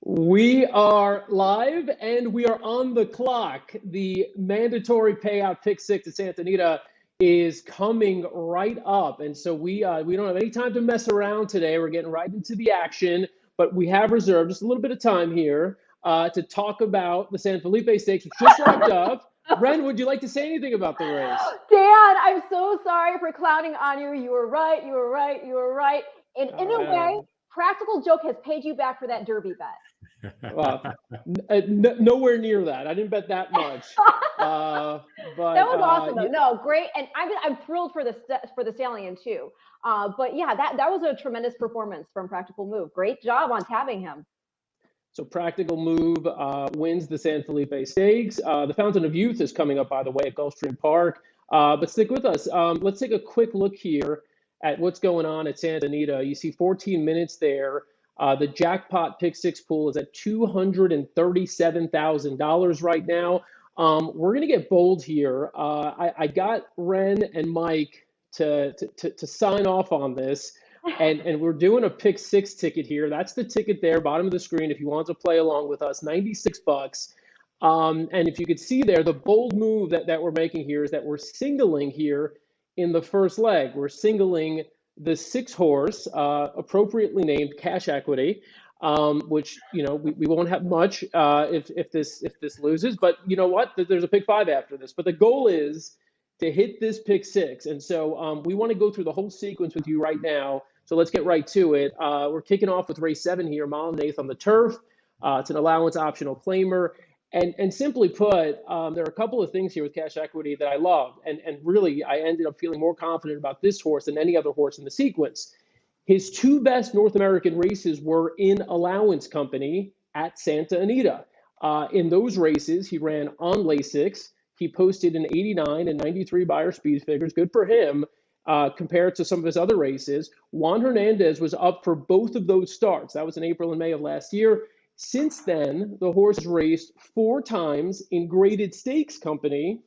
We are live and we are on the clock. The mandatory payout pick six at Santa Anita is coming right up. And so we don't have any time to mess around today. We're getting right into the action, but we have reserved just a little bit of time here to talk about the San Felipe Stakes, which just wrapped up. Ren, would you like to say anything about the race? Dan, I'm so sorry for clowning on you. You were right. You were right. You were right. And in a way, Practical Joke has paid you back for that Derby bet. Nowhere near that. I didn't bet that much. But that was awesome, though. No, great, and I'm thrilled for the stallion too. But yeah, that was a tremendous performance from Practical Move. Great job on tabbing him. So Practical Move wins the San Felipe Stakes. The Fountain of Youth is coming up, by the way, at Gulfstream Park. But stick with us. Let's take a quick look here at what's going on at Santa Anita. You see 14 minutes there. The jackpot pick six pool is at $237,000 right now. We're going to get bold here. I got Ren and Mike to sign off on this. And we're doing a pick six ticket here. That's the ticket there, bottom of the screen, if you want to play along with us, $96. And if you could see there, the bold move that we're making here is that we're singling here in the first leg. We're singling the 6-horse, appropriately named Cash Equity, which, you know, we won't have much if this loses. But you know what? There's a pick 5 after this. But the goal is to hit this pick 6. And so we want to go through the whole sequence with you right now. So let's get right to it. We're kicking off with race 7 here, Mile and Eighth on the turf. It's an allowance optional claimer. And simply put, there are a couple of things here with Cash Equity that I love. And really, I ended up feeling more confident about this horse than any other horse in the sequence. His 2 best North American races were in allowance company at Santa Anita. In those races, he ran on Lasix. He posted an 89 and 93 buyer speed figures. Good for him compared to some of his other races. Juan Hernandez was up for both of those starts. That was in April and May of last year. Since then, the horse has raced 4 times in graded stakes company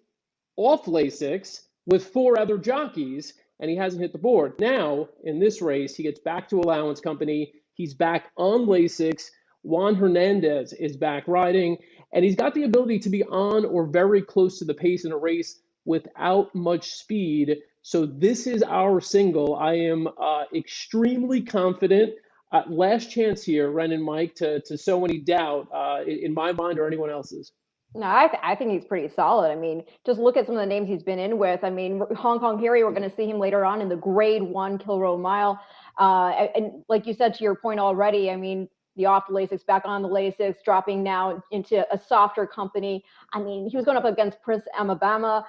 off Lasix with 4 other jockeys, and he hasn't hit the board. Now, in this race, he gets back to allowance company. He's back on Lasix. Juan Hernandez is back riding, and he's got the ability to be on or very close to the pace in a race without much speed. So this is our single. I am extremely confident. Last chance here, Ren and Mike, to sow any doubt in my mind or anyone else's. No, I think he's pretty solid. I mean, just look at some of the names he's been in with. I mean, Hong Kong Harry, we're going to see him later on in the Grade 1 Kilroe Mile. And like you said, to your point already, I mean, the off the Lasix, back on the Lasix, dropping now into a softer company. I mean, he was going up against Prince Amabama.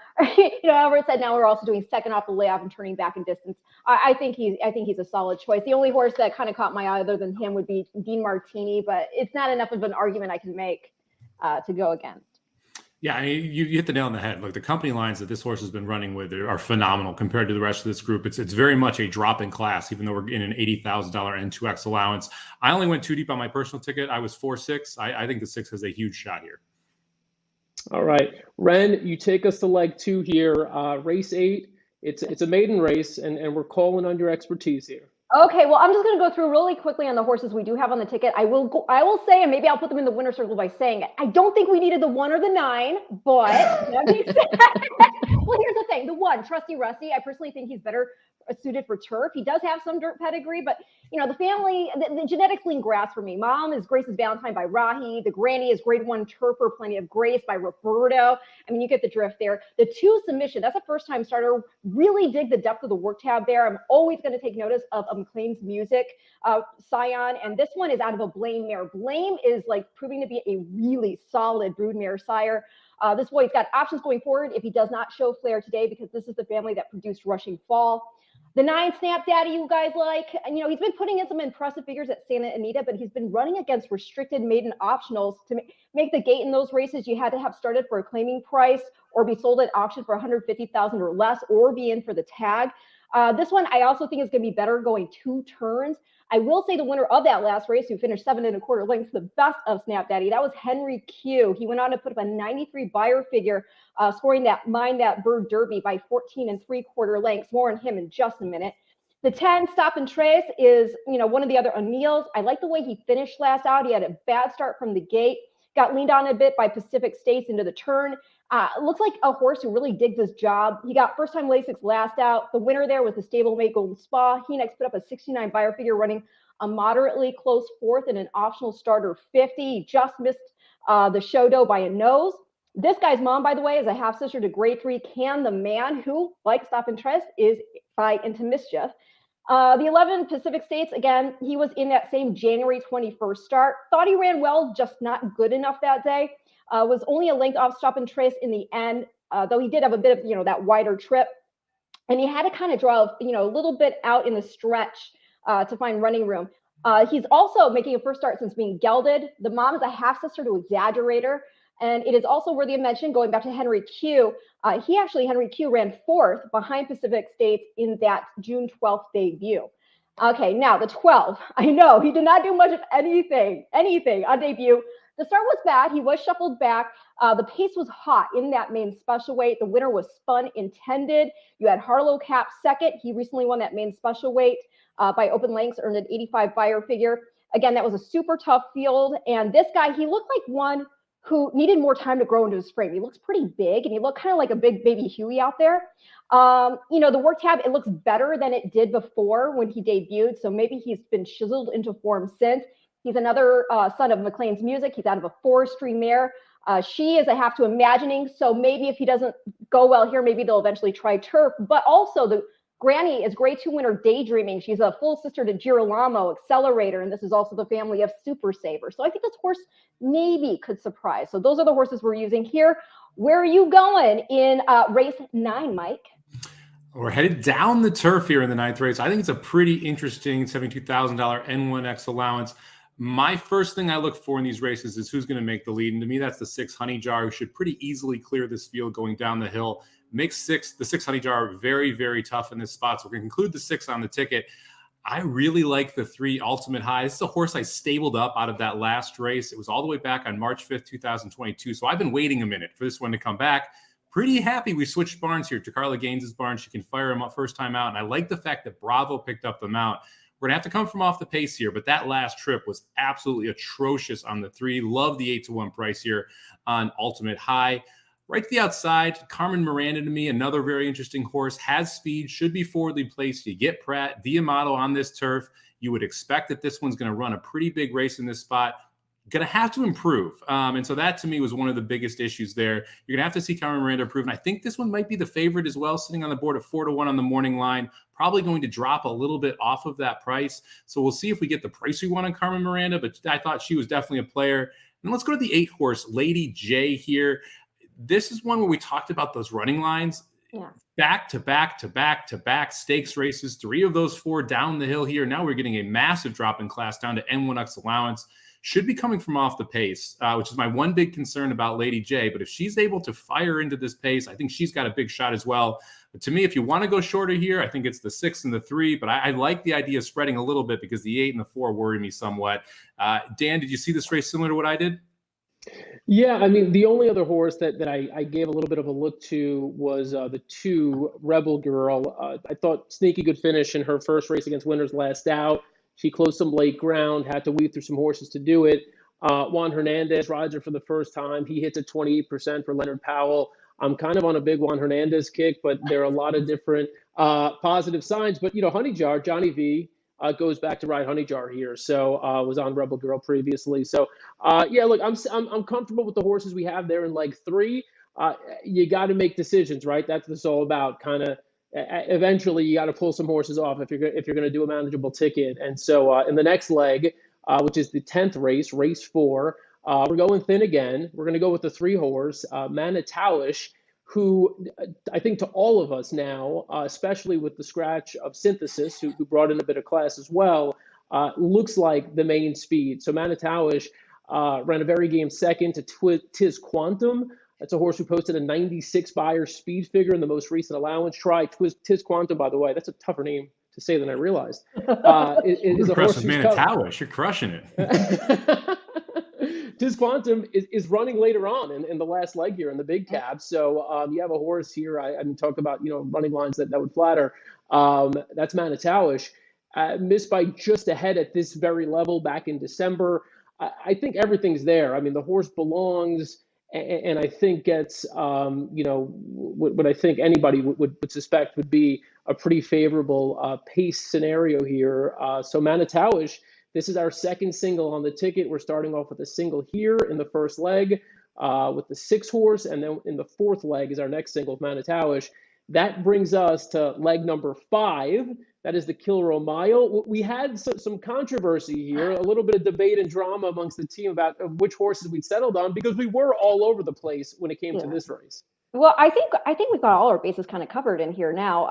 Albert said now we're also doing second off the layoff and turning back in distance. I think he's a solid choice. The only horse that kind of caught my eye other than him would be Dean Martini, but it's not enough of an argument I can make to go against. Yeah, I mean, you hit the nail on the head. Like, the company lines that this horse has been running with are phenomenal compared to the rest of this group. It's very much a drop in class, even though we're in an $80,000 N2X allowance. I only went 2 deep on my personal ticket. I was 4-6. I think the 6 has a huge shot here. All right, Ren, you take us to leg 2 here. Race 8. It's a maiden race, and we're calling on your expertise here. Okay, well, I'm just going to go through really quickly on the horses we do have on the ticket. I will say, and maybe I'll put them in the winner circle by saying it, I don't think we needed the 1 or the 9, but that makes sense. Well, here's the thing. The 1, Trusty Rusty, I personally think he's better suited for turf. He does have some dirt pedigree, but, the family, the genetics lean grass for me. Mom is Grace's Valentine by Rahi. The granny is Grade 1 Turfer, Plenty of Grace by Roberto. I mean, you get the drift there. The 2 Submission, that's a first-time starter. Really dig the depth of the work tab there. I'm always going to take notice of McLean's Music, Scion, and this one is out of a Blame mare. Blame is like proving to be a really solid broodmare sire. This boy's got options going forward if he does not show flair today, because this is the family that produced Rushing Fall. The 9 Snap Daddy, you guys like, and he's been putting in some impressive figures at Santa Anita, but he's been running against restricted maiden optionals. To make the gate in those races, you had to have started for a claiming price or be sold at auction for $150,000 or less, or be in for the tag. This one, I also think is going to be better going 2 turns. I will say the winner of that last race, who finished 7 1/4 lengths, the best of Snap Daddy, that was Henry Q. He went on to put up a 93 buyer figure, scoring that Mind That Bird Derby by 14 3/4 lengths. More on him in just a minute. The 10, Stop and Trace, is, one of the other O'Neills. I like the way he finished last out. He had a bad start from the gate, got leaned on a bit by Pacific States into the turn. Looks like a horse who really digs his job. He got first-time Lasix last out. The winner there was the stablemate Golden Spa. He next put up a 69 buyer figure, running a moderately close fourth and an optional starter 50. He just missed the show dough by a nose. This guy's mom, by the way, is a half-sister to Grade 3 Can the Man, who, like Stop and Trace, is by Into Mischief. The 11 Pacific States, again, he was in that same January 21st start. Thought he ran well, just not good enough that day. Was only a length off Stop and Trace in the end, though he did have a bit of, that wider trip. And he had to kind of draw, a little bit out in the stretch to find running room. He's also making a first start since being gelded. The mom is a half-sister to Exaggerator. And it is also worthy of mention, going back to Henry Q. Henry Q ran fourth behind Pacific States in that June 12th debut. Okay, now the 12. I know he did not do much of anything on debut. The start was bad. He was shuffled back. The pace was hot in that main special weight. The winner was Spun Intended. You had Harlow Cap second. He recently won that main special weight by open lengths, earned an 85 buyer figure. Again, that was a super tough field. And this guy, he looked like one who needed more time to grow into his frame. He looks pretty big, and he looked kind of like a big baby Huey out there. The work tab, it looks better than it did before when he debuted, so maybe he's been chiseled into form since. He's another son of McLean's Music. He's out of a forestry mare. She is a Have to Imagining, so maybe if he doesn't go well here, maybe they'll eventually try turf. But also the granny is Grade 2 winner Daydreaming. She's a full sister to Girolamo, Accelerator, and this is also the family of Super Saver. So I think this horse maybe could surprise. So those are the horses we're using here. Where are you going in race 9, Mike? We're headed down the turf here in the 9th race. I think it's a pretty interesting $72,000 N1X allowance. My first thing I look for in these races is who's going to make the lead. And to me, that's the 6 Honey Jar, who should pretty easily clear this field going down the hill. Makes the 6 Honey Jar very, very tough in this spot. So we're going to conclude the 6 on the ticket. I really like the 3 Ultimate High. This is a horse I stabled up out of that last race. It was all the way back on March 5th, 2022. So I've been waiting a minute for this one to come back. Pretty happy we switched barns here to Carla Gaines's barn. She can fire him up first time out. And I like the fact that Bravo picked up the mount. We're going to have to come from off the pace here, but that last trip was absolutely atrocious on the 3. Love the 8-1 price here on Ultimate High. Right to the outside, Carmen Miranda to me, another very interesting horse, has speed, should be forwardly placed. You get Pratt, Diamato on this turf. You would expect that this one's going to run a pretty big race in this spot. Going to have to improve. And so that to me was one of the biggest issues there. You're going to have to see Carmen Miranda improve. And I think this one might be the favorite as well, sitting on the board at 4-1 on the morning line. Probably going to drop a little bit off of that price. So we'll see if we get the price we want on Carmen Miranda, but I thought she was definitely a player. And let's go to the 8 horse, Lady J here. This is one where we talked about those running lines. Yeah. Back to back to back to back stakes races. 3 of those 4 down the hill here. Now we're getting a massive drop in class down to N1X allowance. Should be coming from off the pace, which is my one big concern about Lady J. But if she's able to fire into this pace, I think she's got a big shot as well. But to me, if you want to go shorter here, I think it's the 6 and the 3. But I like the idea of spreading a little bit because the 8 and the 4 worry me somewhat. Dan, did you see this race similar to what I did? Yeah, I mean, the only other horse that I gave a little bit of a look to was the 2 Rebel Girl. I thought sneaky good finish in her first race against Winners Last Out. She closed some late ground, had to weave through some horses to do it. Juan Hernandez rides her for the first time. He hits at 28% for Leonard Powell. I'm kind of on a big Juan Hernandez kick, but there are a lot of different positive signs. But, Honey Jar, Johnny V, goes back to ride Honey Jar here. So was on Rebel Girl previously. So, yeah, look, I'm comfortable with the horses we have there in leg 3. You got to make decisions, right? That's what it's all about, kind of. Eventually, you got to pull some horses off if you're going to do a manageable ticket. And so in the next leg, which is the 10th race, race 4, we're going thin again. We're going to go with the 3 horse, Manitowish, who I think to all of us now, especially with the scratch of Synthesis, who brought in a bit of class as well, looks like the main speed. So Manitowish ran a very game second to Tiz Quantum. That's a horse who posted a 96 buyer speed figure in the most recent allowance try. Tiz Quantum, by the way, that's a tougher name to say than I realized. Is a horse Manitowish. You're crushing it. Tiz Quantum is running later on in the last leg here in the big cab. So you have a horse here. I talk about running lines that would flatter. That's Manitowish. Missed by just a head at this very level back in December. I think everything's there. I mean, the horse belongs, and I think gets, what I think anybody would suspect would be a pretty favorable pace scenario here. So Manitowish, this is our second single on the ticket. We're starting off with a single here in the first leg with the 6 horse, and then in the fourth leg is our next single with Manitowish. That brings us to leg number 5. That is the Kilroe Mile. We had some controversy here, a little bit of debate and drama amongst the team about which horses we'd settled on, because we were all over the place when it came to this race. Well, I think we've got all our bases kind of covered in here now.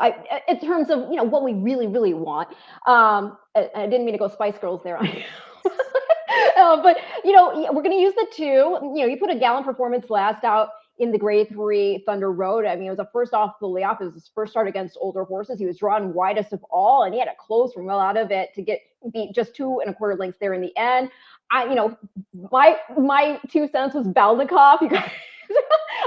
In terms of what we really want. I didn't mean to go Spice Girls there. But we're going to use the 2. You put a Gallant Performance last out in the Grade 3 Thunder Road. I mean, it was a first off the layoff. It was his first start against older horses. He was drawn widest of all, and he had to close from well out of it to beat just 2 1/4 lengths there in the end. My 2 cents was Balnikov. You guys,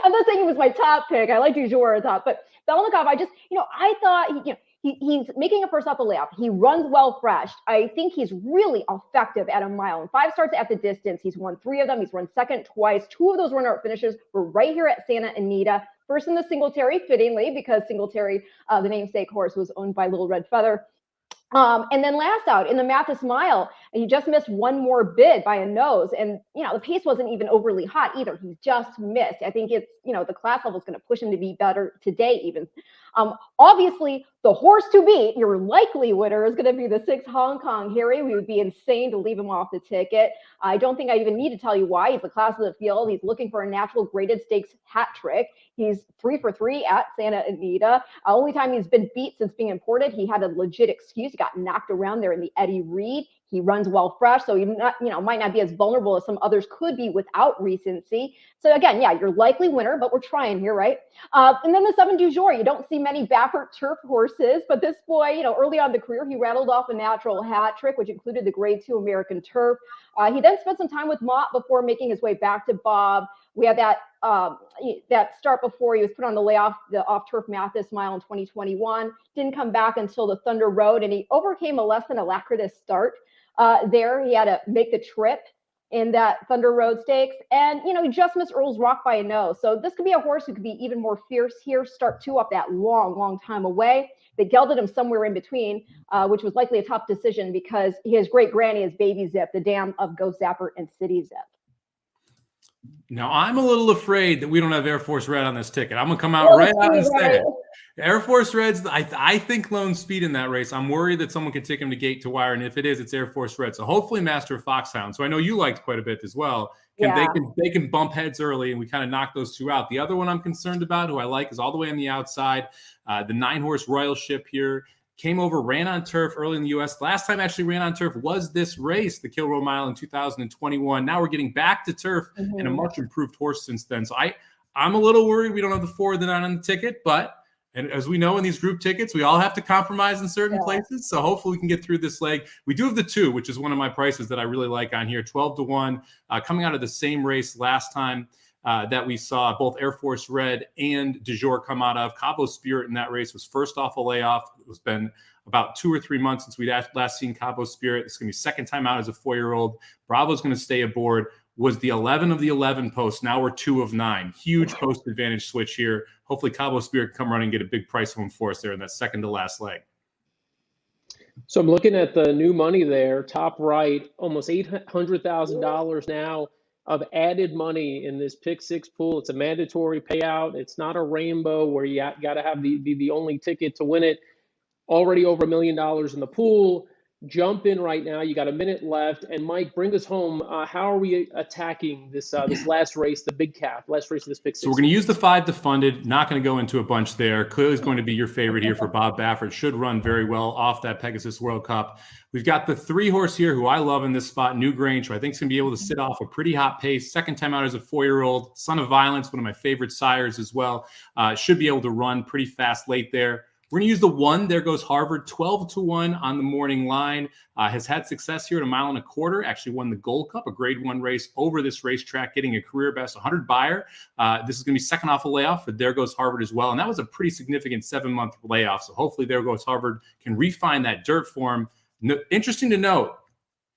I'm not saying he was my top pick. I like du jour top, but Balnikov, I thought he's making a first off the layoff. He runs well fresh. I think he's really effective at a mile. In 5 starts at the distance, he's won 3 of them. He's run second twice. 2 of those runner-up finishes were right here at Santa Anita. First in the Singletary, fittingly, because Singletary, the namesake horse, was owned by Little Red Feather. And then last out in the Mathis Mile, he just missed 1 more bid by a nose. And, the pace wasn't even overly hot either. He just missed. I think it's, the class level is going to push him to be better today even. Obviously, the horse to beat, your likely winner, is going to be the 6 Hong Kong Harry. We would be insane to leave him off the ticket. I don't think I even need to tell you why. He's the class of the field. He's looking for a natural graded stakes hat trick. He's 3 for 3 at Santa Anita. Only time he's been beat since being imported. He had a legit excuse. He got knocked around there in the Eddie Reed. He runs well fresh, so he might not be as vulnerable as some others could be without recency. So again, yeah, you're likely winner, but we're trying here, right? And then the 7 du jour. You don't see many Baffert turf horses, but this boy, early on in the career, he rattled off a natural hat trick, which included the Grade 2 American Turf. He then spent some time with Mott before making his way back to Bob. We had that start before he was put on the layoff, the off-turf Mathis Mile in 2021. Didn't come back until the Thunder Road, and he overcame a less than alacritous start. There, he had to make the trip in that Thunder Road Stakes, and he just missed Earl's Rock by a nose. So this could be a horse who could be even more fierce here. Start 2 up that long time away. They gelded him somewhere in between, which was likely a tough decision because his great granny is Baby Zip, the dam of Ghost Zapper and City Zip. Now, I'm a little afraid that we don't have Air Force Red on this ticket. I'm going to come out right out and say it. Air Force Reds, I think loan speed in that race. I'm worried that someone could take him to gate to wire, and if it is, it's Air Force Red. So hopefully Master Foxhound. So I know you liked quite a bit as well. They can bump heads early, and we kind of knock those 2 out. The other one I'm concerned about, who I like, is all the way on the outside. The 9-horse Royal Ship here. Came over, ran on turf early in the U.S. Last time actually ran on turf was this race, the Kilroe Mile in 2021. Now we're getting back to turf and a much improved horse since then. So I'm a little worried we don't have the 4 or the 9 on the ticket, and as we know in these group tickets, we all have to compromise in certain places. So hopefully we can get through this leg. We do have the 2, which is one of my prices that I really like on here, 12-1, coming out of the same race last time. That we saw both Air Force Red and du jour come out of. Cabo Spirit in that race was first off a layoff. It's been about 2 or 3 months since we'd last seen Cabo Spirit. It's going to be second time out as a 4-year-old. Bravo's going to stay aboard. Was the 11 of the 11 posts. Now we're 2 of 9. Huge post advantage switch here. Hopefully Cabo Spirit can come running and get a big price home for us there in that second to last leg. So I'm looking at the new money there, top right, almost $800,000 now of added money in this pick 6 pool. It's a mandatory payout. It's not a rainbow where you got to have the only ticket to win it. Already over $1 million in the pool. Jump in right now. You got a minute left. And Mike, bring us home. How are we attacking this last race, the big cap, last race of this pick 6? So we're going to use the 5 to funded. Not going to go into a bunch there. Clearly is going to be your favorite here for Bob Baffert. Should run very well off that Pegasus World Cup. We've got the 3 horse here who I love in this spot, New Grange, who I think is going to be able to sit off a pretty hot pace. Second time out as a 4-year-old. Son of Violence, one of my favorite sires as well. Should be able to run pretty fast late there. We're going to use the 1. There goes Harvard, 12-1 on the morning line. Has had success here at 1.25 miles. Actually won the Gold Cup, a grade 1 race over this racetrack, getting a career best 100 buyer. This is going to be second off a layoff, but There Goes Harvard as well. And that was a pretty significant 7-month layoff. So hopefully There Goes Harvard can refine that dirt for him. Interesting to note,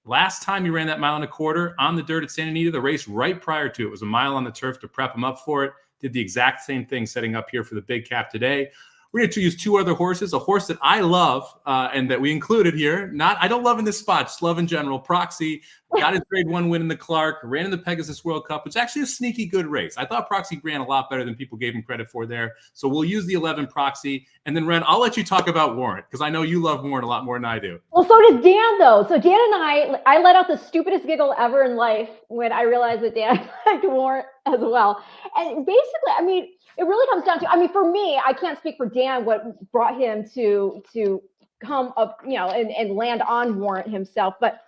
last time he ran that 1.25 miles on the dirt at Santa Anita, the race right prior to it was a mile on the turf to prep him up for it. Did the exact same thing setting up here for the big cap today. We're going to use 2 other horses, a horse that I love and that we included here. I don't love in this spot, just love in general. Proxy got his grade 1 win in the Clark, ran in the Pegasus World Cup. It's actually a sneaky good race. I thought Proxy ran a lot better than people gave him credit for there. So we'll use the 11 Proxy. And then, Ren, I'll let you talk about Warrant because I know you love Warrant a lot more than I do. Well, so does Dan, though. So Dan and I let out the stupidest giggle ever in life when I realized that Dan liked Warrant as well. And basically, I mean, it really comes down to, for me, I can't speak for Dan, what brought him to come up, and land on Warrant himself. But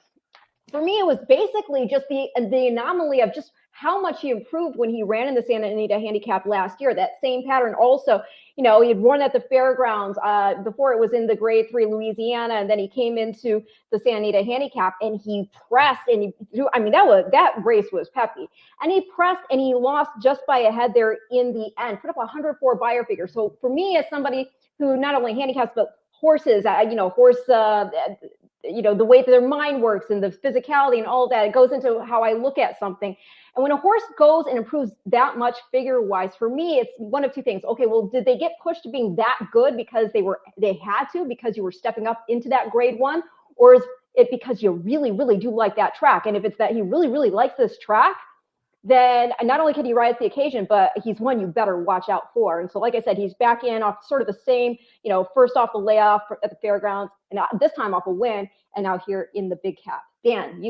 for me, it was basically just the anomaly of just how much he improved when he ran in the Santa Anita Handicap last year. That same pattern also, he had run at the fairgrounds before it was in the grade 3 Louisiana, and then he came into the Santa Anita Handicap and he pressed and he threw. That race was peppy, and he pressed and he lost just by a head there in the end. Put up 104 buyer figure. So for me, as somebody who not only handicaps but horses, the way that their mind works and the physicality and all of that, it goes into how I look at something. And when a horse goes and improves that much figure-wise, for me, it's one of 2 things. Okay, well, did they get pushed to being that good because they had to, because you were stepping up into that grade 1? Or is it because you really, really do like that track? And if it's that he really, really likes this track, then not only can he rise to the occasion, but he's one you better watch out for. And so, like I said, he's back in off sort of the same, first off the layoff at the fairgrounds, and this time off a win, and now here in the big cap. Dan,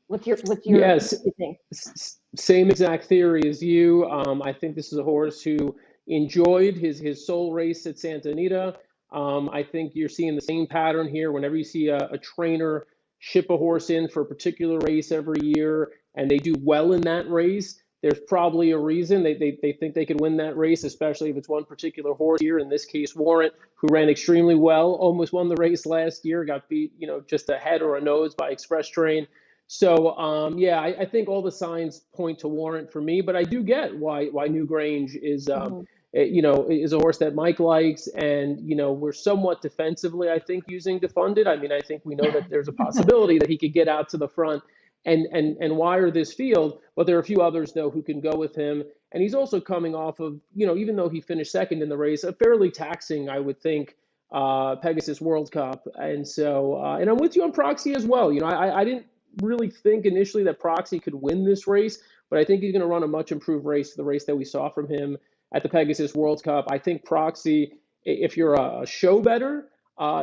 what's your Yes, thing? Same exact theory as you. I think this is a horse who enjoyed his sole race at Santa Anita. I think you're seeing the same pattern here. Whenever you see a trainer ship a horse in for a particular race every year and they do well in that race, there's probably a reason. They think they could win that race, especially if it's one particular horse here, in this case Warrant, who ran extremely well, almost won the race last year, got beat just a head or a nose by Express Train. So I think all the signs point to Warrant for me, but I do get why Newgrange is is a horse that Mike likes, and we're somewhat defensively, I think, using Defunded. I think we know that there's a possibility that he could get out to the front and wire this field, but there are a few others though who can go with him. And he's also coming off of, even though he finished second in the race, a fairly taxing, I would think, Pegasus World Cup. And so, and I'm with you on Proxy as well. I didn't really think initially that Proxy could win this race, but I think he's going to run a much improved race, the race that we saw from him at the Pegasus World Cup. I think Proxy, if you're a show bettor,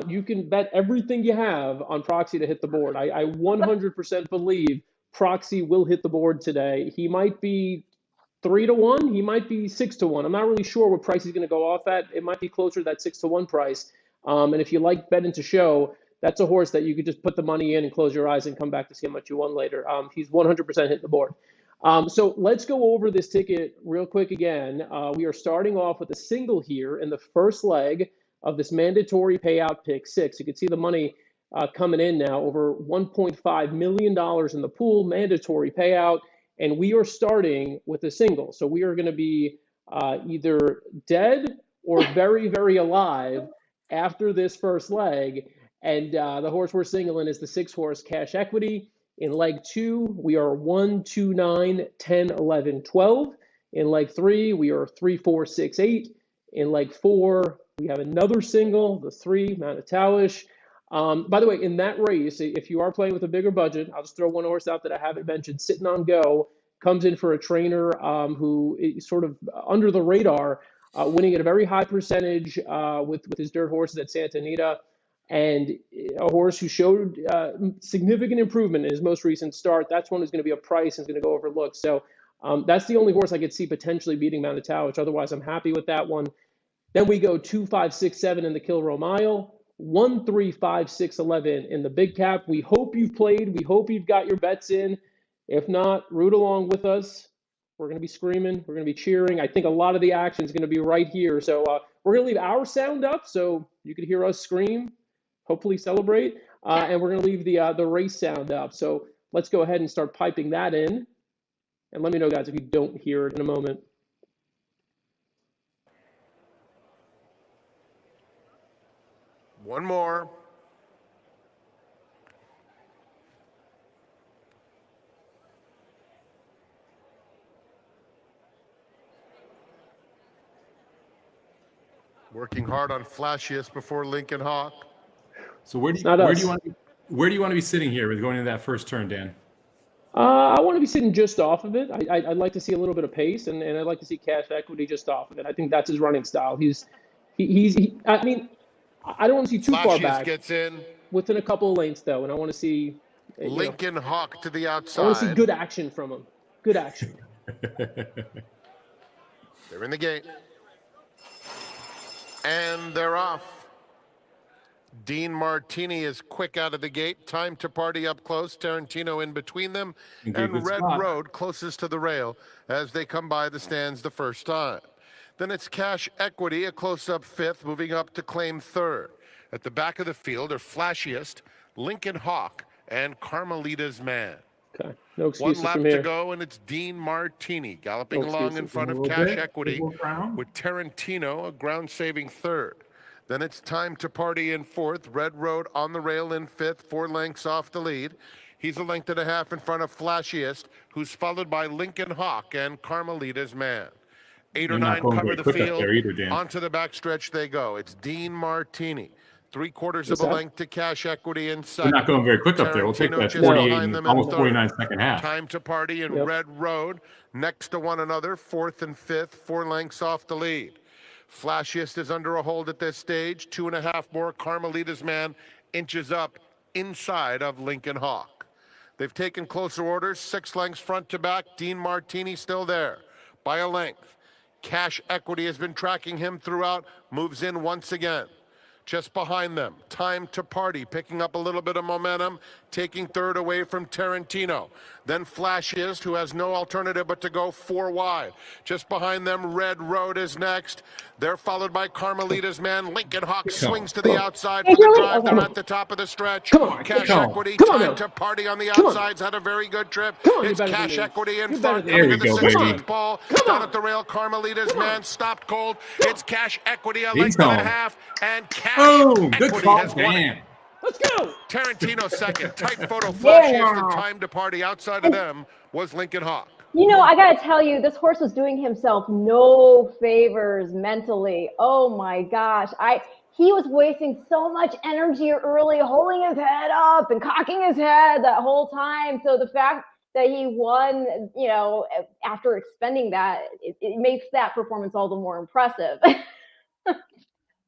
you can bet everything you have on Proxy to hit the board. I 100% believe Proxy will hit the board today. He might be 3-1. He might be 6-1. I'm not really sure what price he's going to go off at. It might be closer to that 6-1 price. And if you like betting to show, that's a horse that you could just put the money in and close your eyes and come back to see how much you won later. He's 100% hitting the board. So let's go over this ticket real quick again. We are starting off with a single here in the first leg of this mandatory payout pick 6. You can see the money coming in now, over $1.5 million in the pool, mandatory payout, and we are starting with a single. So we are going to be either dead or very, very alive after this first leg. And the horse we're singling is the 6-horse Cash Equity. In leg 2, we are 1, 2, 9, 10, 11, 12. In leg 3, we are 3, 4, 6, 8. In leg 4, we have another single, the 3, Manitowish. By the way, in that race, if you are playing with a bigger budget, I'll just throw one horse out that I haven't mentioned, Sitting on Go, comes in for a trainer who is sort of under the radar, winning at a very high percentage with his dirt horses at Santa Anita. And a horse who showed significant improvement in his most recent start. That's one who's going to be a price and is going to go overlooked. So that's the only horse I could see potentially beating Manitowish. Otherwise, I'm happy with that one. Then we go 2, 5, 6, 7 in the Kilroe Mile, 1, 3, 5, 6, 11 in the big cap. We hope you've played. We hope you've got your bets in. If not, root along with us. We're going to be screaming. We're going to be cheering. I think a lot of the action is going to be right here. So We're going to leave our sound up so you can hear us scream, hopefully celebrate. And we're going to leave the race sound up. So let's go ahead and start piping that in. And let me know, guys, if you don't hear it in a moment. One more. Working hard on flashiest before Lincoln Hawk. So where do you want to be sitting here with going into that first turn, Dan? I want to be sitting just off of it. I'd like to see a little bit of pace, and I'd like to see cash equity just off of it. I think that's his running style. I mean, I don't want to see too far back. Gets in. Within a couple of lengths, though, and I want to see Lincoln Hawk to the outside. I want to see good action from him. Good action. They're in the gate. And they're off. Dean Martini is quick out of the gate. Time to party up close. Tarantino in between them. And Red Road closest to the rail as they come by the stands the first time. Then it's Cash Equity, a close-up fifth, moving up to claim third. At the back of the field are flashiest, Lincoln Hawk, and Carmelita's Man. Okay, no excuses from here. One lap to go, and it's Dean Martini galloping along in front of Cash Equity with Tarantino, a ground-saving third. Then it's Time to Party in fourth, Red Road on the rail in fifth, 4 lengths off the lead. He's a length and a half in front of Flashiest, who's followed by Lincoln Hawk and Carmelita's Man. 8 or 9 cover the field. Onto the backstretch they go. It's Dean Martini. 3/4 of a length to Cash Equity in second. We're not going very quick up there. We'll take that 48 and almost 49 second half. Time to Party in Red Road next to one another, 4th and 5th, 4 lengths off the lead. Flashiest is under a hold at this stage. 2.5 more. Carmelita's Man inches up inside of Lincoln Hawk. They've taken closer orders, 6 lengths front to back. Dean Martini still there by a length. Cash Equity has been tracking him throughout, moves in once again. Just behind them, Time to Party, picking up a little bit of momentum, taking third away from Tarantino. Then Flashiest, who has no alternative but to go 4 wide. Just behind them, Red Road is next. They're followed by Carmelita's Man. Lincoln Hawk swings to the outside for the drive. They're at the top of the stretch. Cash Equity, Time to Party on the outsides, had a very good trip. It's Cash Equity in front, coming to the 16th ball. Down at the rail, Carmelita's Man stopped cold. It's Cash Equity, a length and a half, and Cash Equity has won it. Let's go. Tarantino second. Tight photo. Flashiest and Time to Party outside of them was Lincoln Hawk. You know, I got to tell you, this horse was doing himself no favors mentally. Oh my gosh. He was wasting so much energy early, holding his head up and cocking his head that whole time. So the fact that he won, you know, after expending that, it makes that performance all the more impressive.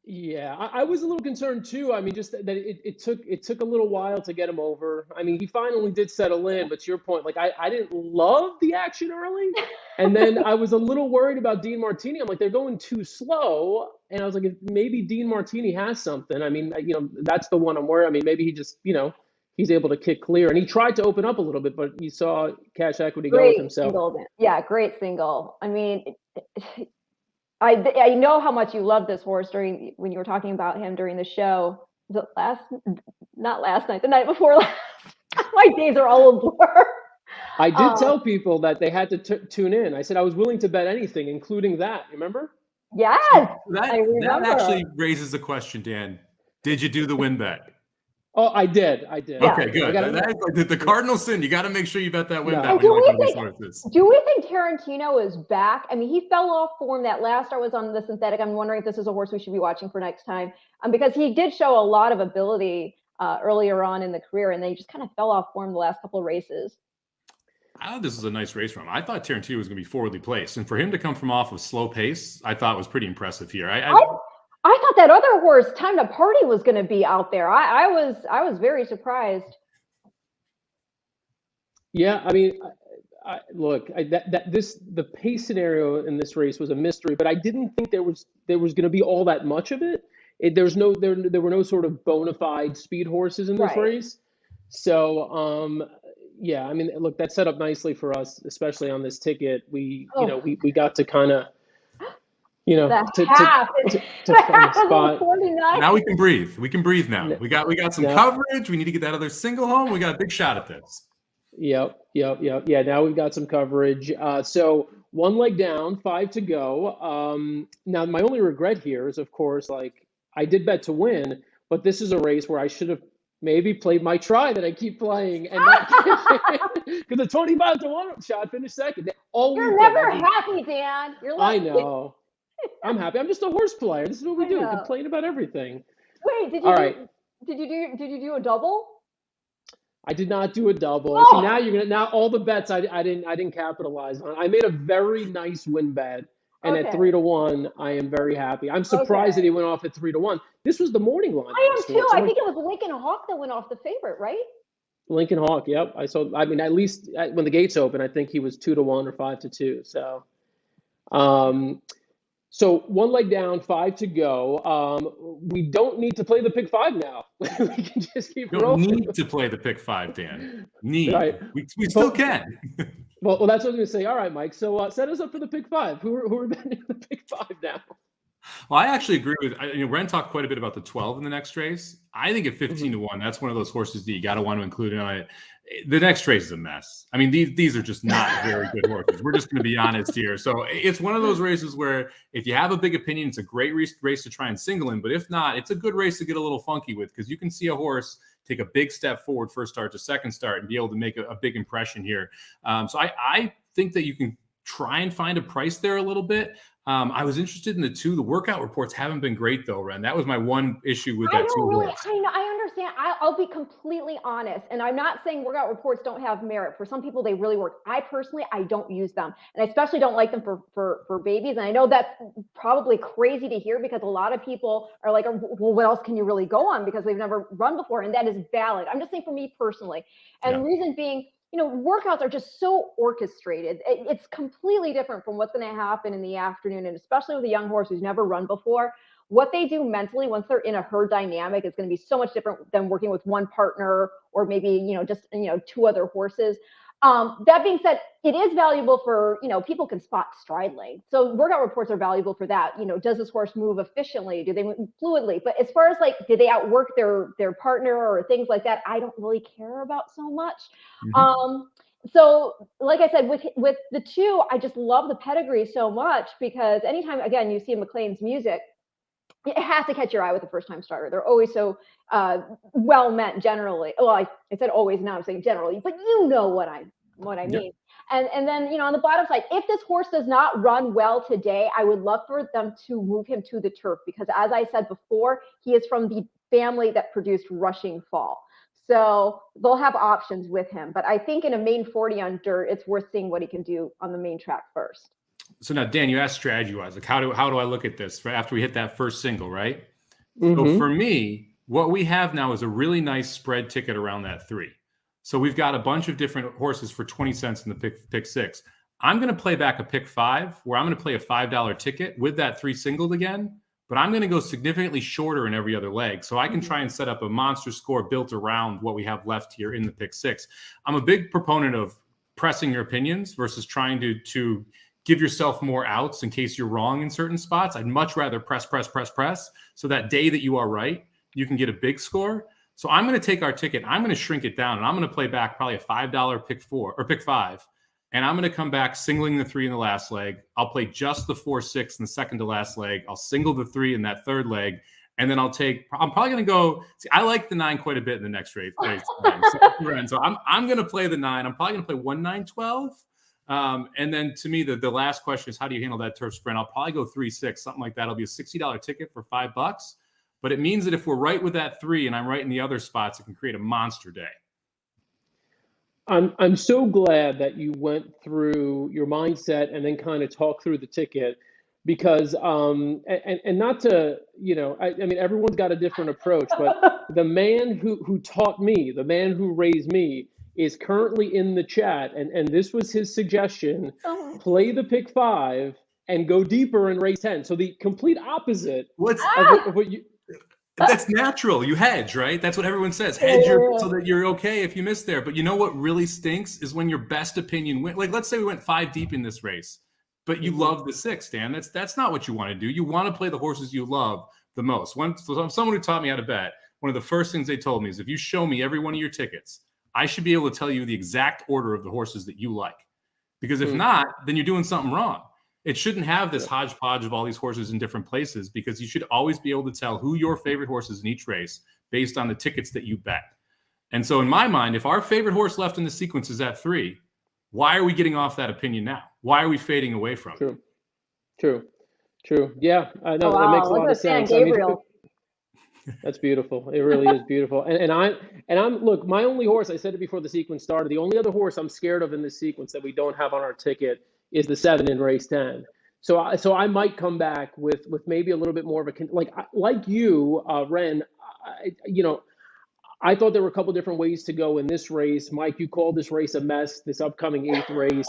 Yeah, I was a little concerned too. I mean, just that it took a little while to get him over. I mean, he finally did settle in, but to your point, like I didn't love the action early, and then I was a little worried about Dean Martini. I'm like, they're going too slow, and I was like, maybe Dean Martini has something. I mean, you know, that's the one I'm worried. I mean, maybe he just, you know, he's able to kick clear, and he tried to open up a little bit, but you saw Cash Equity go with himself. Yeah, great single. I mean. I know how much you love this horse when you were talking about him during the show. Was it not last night, the night before last. My days are all a blur. I did tell people that they had to tune in. I said I was willing to bet anything, including that. Remember? Yes, I remember. That actually raises the question, Dan. Did you do the win bet? Oh, I did. Yeah. Okay, good. That's like the cardinal sin. You got to make sure you bet that win bet. And do we think Tarantino is back? I mean, he fell off form. That last start was on the synthetic. I'm wondering if this is a horse we should be watching for next time, because he did show a lot of ability earlier on in the career, and then he just kind of fell off form the last couple of races. I thought this was a nice race from him. I thought Tarantino was going to be forwardly placed, and for him to come from off of slow pace, I thought was pretty impressive here. I thought that other horse, Time to Party, was going to be out there. I was very surprised. Yeah, I mean, look, the pace scenario in this race was a mystery, but I didn't think there was going to be all that much of it. There were no sort of bona fide speed horses in this race. So, yeah, I mean, look, that set up nicely for us, especially on this ticket. We got to kind of. The half. to find a spot. 49. Now we can breathe. We can breathe now. We got some coverage. We need to get that other single home. We got a big shot at this. Yep. Yeah, now we've got some coverage. So one leg down, 5 to go. Now my only regret here is, of course, like I did bet to win, but this is a race where I should have maybe played my try that I keep playing and not because the 25 to 1 shot finished second. You're never happy, Dan. You're like, I know. I'm happy. I'm just a horse player. This is what we do. We complain about everything. Wait, did you do a double? I did not do a double. Oh. See, now all the bets I didn't capitalize on. I made a very nice win bet, and at 3 to 1, I am very happy. I'm surprised that he went off at 3 to 1. This was the morning line. I am too. I think it was Lincoln Hawk that went off the favorite, right? Lincoln Hawk. Yep. I saw. I mean, at least when the gates open, I think he was 2 to 1 or 5 to 2. So, so one leg down, 5 to go. We don't need to play the pick 5 now. We can just keep rolling. Don't need to play the pick 5, Dan. Need. Right. We still can. Well, that's what I was going to say. All right, Mike. So set us up for the pick 5. Who are betting the pick 5 now? Well, I actually agree with Ren talked quite a bit about the 12 in the next race. I think at 15 to 1, that's one of those horses that you got to want to include in on it. The next race is a mess. I mean, these are just not very good horses. We're just going to be honest here. So it's one of those races where if you have a big opinion, it's a great race to try and single in. But if not, it's a good race to get a little funky with because you can see a horse take a big step forward first start to second start and be able to make a big impression here. So I think that you can try and find a price there a little bit. I was interested in the 2. The workout reports haven't been great though, Ren. That was my one issue with that 2 horse. I understand. I'll be completely honest, and I'm not saying workout reports don't have merit. For some people, they really work. I personally, I don't use them, and I especially don't like them for babies. And I know that's probably crazy to hear because a lot of people are like, well, what else can you really go on because they've never run before, and that is valid. I'm just saying for me personally, and the reason being, workouts are just so orchestrated. It's completely different from what's going to happen in the afternoon, and especially with a young horse who's never run before. What they do mentally once they're in a herd dynamic is going to be so much different than working with one partner or maybe, just 2 other horses. That being said, it is valuable for, people can spot stride length. So workout reports are valuable for that. Does this horse move efficiently? Do they move fluidly? But as far as did they outwork their partner or things like that, I don't really care about so much. Mm-hmm. So like I said, with the 2, I just love the pedigree so much because anytime, again, you see McLean's music, it has to catch your eye with a first-time starter. They're always so well meant generally. Well, I said always, now I'm saying generally, but you know what I mean. And then, on the bottom side, if this horse does not run well today, I would love for them to move him to the turf because as I said before, he is from the family that produced Rushing Fall. So they'll have options with him. But I think in a main 40 on dirt, it's worth seeing what he can do on the main track first. So now, Dan, you asked strategy-wise, like how do I look at this after we hit that first single, right? Mm-hmm. So for me, what we have now is a really nice spread ticket around that 3. So we've got a bunch of different horses for 20 cents in the pick 6. I'm going to play back a pick 5 where I'm going to play a $5 ticket with that 3 singled again, but I'm going to go significantly shorter in every other leg. So I can try and set up a monster score built around what we have left here in the pick 6. I'm a big proponent of pressing your opinions versus trying to give yourself more outs in case you're wrong in certain spots. I'd much rather press. So that day that you are right, you can get a big score. So I'm going to take our ticket. I'm going to shrink it down and I'm going to play back probably a $5 pick 4 or pick 5. And I'm going to come back singling the 3 in the last leg. I'll play just the 4-6 in the second to last leg. I'll single the 3 in that third leg. And then I'm probably going to go, I like the 9 quite a bit in the next race. So I'm going to play the 9. I'm probably going to play 1-9-12. And then to me, the last question is how do you handle that turf sprint? I'll probably go 3-6, something like that. It'll be a $60 ticket for $5. But it means that if we're right with that 3 and I'm right in the other spots, it can create a monster day. I'm so glad that you went through your mindset and then kind of talked through the ticket because and not to, I mean, everyone's got a different approach, but the man who taught me, the man who raised me is currently in the chat. And this was his suggestion, play the pick 5 and go deeper in race 10. So the complete opposite of what you... That's natural. You hedge, right? That's what everyone says. Hedge so that you're okay if you miss there. But you know what really stinks is when your best opinion went. Like, let's say we went 5 deep in this race but you love the 6, Dan. That's not what you want to do. You want to play the horses you love the most. Someone who taught me how to bet, one of the first things they told me is if you show me every one of your tickets, I should be able to tell you the exact order of the horses that you like. Because if not, then you're doing something wrong. It shouldn't have this hodgepodge of all these horses in different places, because you should always be able to tell who your favorite horse is in each race based on the tickets that you bet. And so in my mind, if our favorite horse left in the sequence is at 3, why are we getting off that opinion now? Why are we fading away from it? True. Yeah, I know. That makes a lot of sense. That's beautiful. It really is beautiful. And I'm look, my only horse, I said it before the sequence started, the only other horse I'm scared of in this sequence that we don't have on our ticket is the 7 in race 10. So I might come back with maybe a little bit more of a, like you, Ren, I thought there were a couple different ways to go in this race. Mike, you called this race a mess, this upcoming 8th race.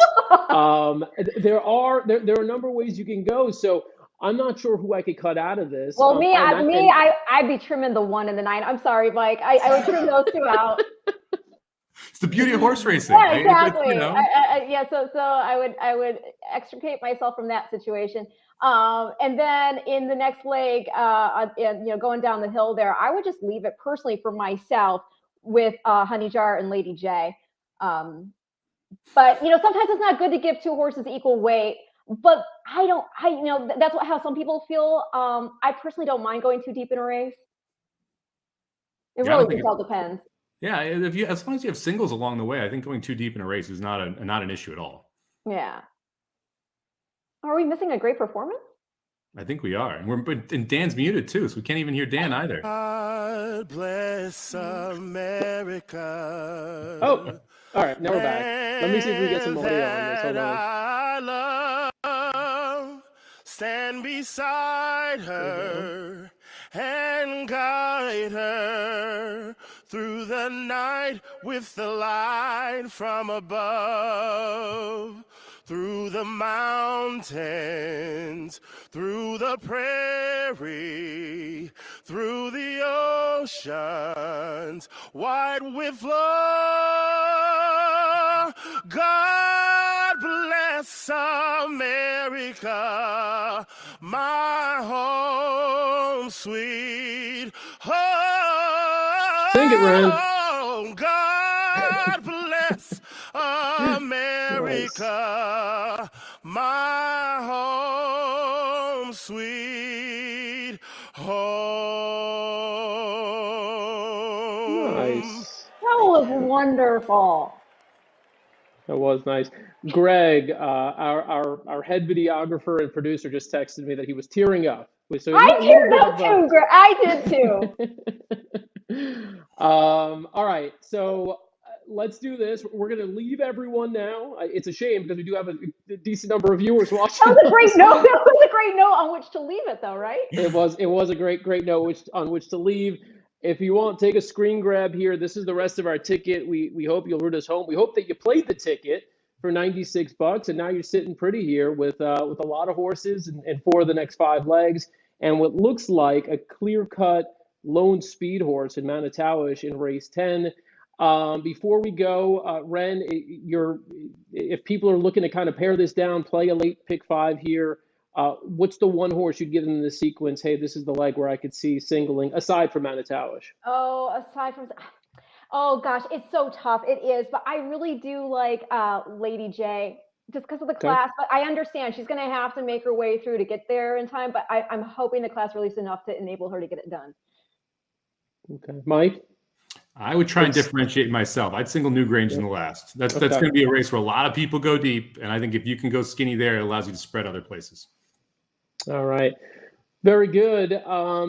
There are a number of ways you can go. So I'm not sure who I could cut out of this. Well, I'd be trimming the 1 and the 9. I'm sorry, Mike. I would trim those 2 out. It's the beauty of horse racing. Yeah, exactly. So I would extricate myself from that situation. And then in the next leg, going down the hill there, I would just leave it personally for myself with Honey Jar and Lady J. But sometimes it's not good to give 2 horses equal weight. But that's how some people feel. I personally don't mind going too deep in a race. It really just all depends. Yeah, as long as you have singles along the way, I think going too deep in a race is not an issue at all. Yeah. Are we missing a great performance? I think we are. And Dan's muted too, so we can't even hear Dan either. God bless America. Oh, all right. Now we're back. Let me see if we get some audio on this. Hold on. I love, stand beside her and guide her through the night with the light from above. Through the mountains, through the prairie, through the oceans, wide with love. God bless America, my home, sweet home. Sing it, Ren. God bless America, my home, sweet home. Nice. That was wonderful. That was nice. Greg, our head videographer and producer, just texted me that he was tearing up. So I teared up too, Greg. I did too. All right, so let's do this. We're going to leave everyone now. It's a shame because we do have a decent number of viewers watching. That was a great note. That was a great note on which to leave it, though, right? It was a great note on which to leave. If you want, take a screen grab here. This is the rest of our ticket. We hope you'll root us home. We hope that you played the ticket for $96, and now you're sitting pretty here with a lot of horses and 4 of the next 5 legs, and what looks like a clear-cut lone speed horse in Manitowish in race 10. Before we go, Ren, if people are looking to kind of pare this down, play a late pick 5 here, what's the one horse you'd give them in the sequence? Hey, this is the leg where I could see singling, aside from Manitowish. Oh, gosh, it's so tough. It is, but I really do like Lady J just because of the class. But I understand she's going to have to make her way through to get there in time. But I'm hoping the class released enough to enable her to get it done. Okay, Mike. I would try and differentiate myself. I'd single Newgrange in the last. That's going to be a race where a lot of people go deep, and I think if you can go skinny there, it allows you to spread other places. All right. Very good.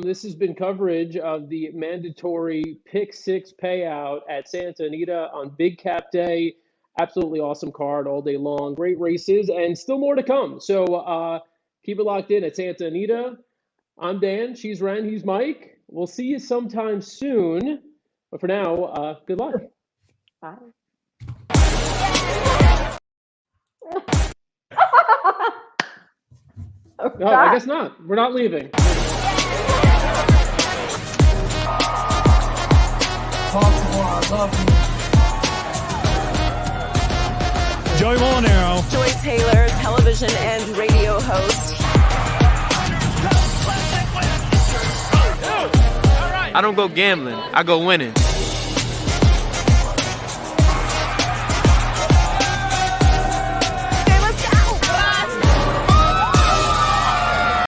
This has been coverage of the mandatory Pick 6 payout at Santa Anita on Big Cap Day. Absolutely awesome card all day long. Great races and still more to come. So keep it locked in at Santa Anita. I'm Dan. She's Ren. He's Mike. We'll see you sometime soon. But for now, good luck. Bye. No, I guess not. We're not leaving. Joey Molinaro. Joy Taylor, television. television and radio host. I don't go gambling, I go winning.